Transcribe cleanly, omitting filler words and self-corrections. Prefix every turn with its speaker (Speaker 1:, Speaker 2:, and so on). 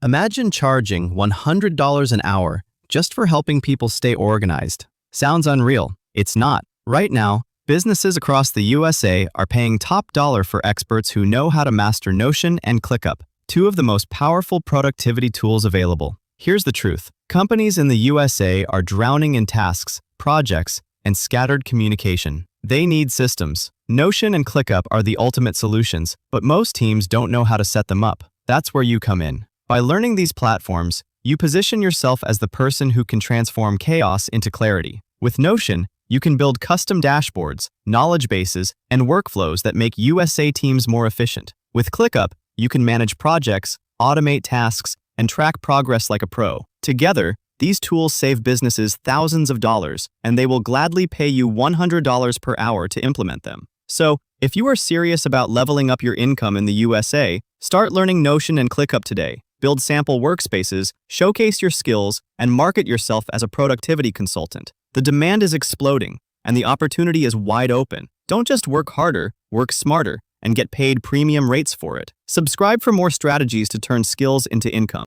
Speaker 1: Imagine charging $100 an hour just for helping people stay organized. Sounds unreal. It's not. Right now, businesses across the USA are paying top dollar for experts who know how to master Notion and ClickUp, two of the most powerful productivity tools available. Here's the truth. Companies in the USA are drowning in tasks, projects, and scattered communication. They need systems. Notion and ClickUp are the ultimate solutions, but most teams don't know how to set them up. That's where you come in. By learning these platforms, you position yourself as the person who can transform chaos into clarity. With Notion, you can build custom dashboards, knowledge bases, and workflows that make USA teams more efficient. With ClickUp, you can manage projects, automate tasks, and track progress like a pro. Together, these tools save businesses thousands of dollars, and they will gladly pay you $100 per hour to implement them. So, if you are serious about leveling up your income in the USA, start learning Notion and ClickUp today. Build sample workspaces, showcase your skills, and market yourself as a productivity consultant. The demand is exploding, and the opportunity is wide open. Don't just work harder, work smarter, and get paid premium rates for it. Subscribe for more strategies to turn skills into income.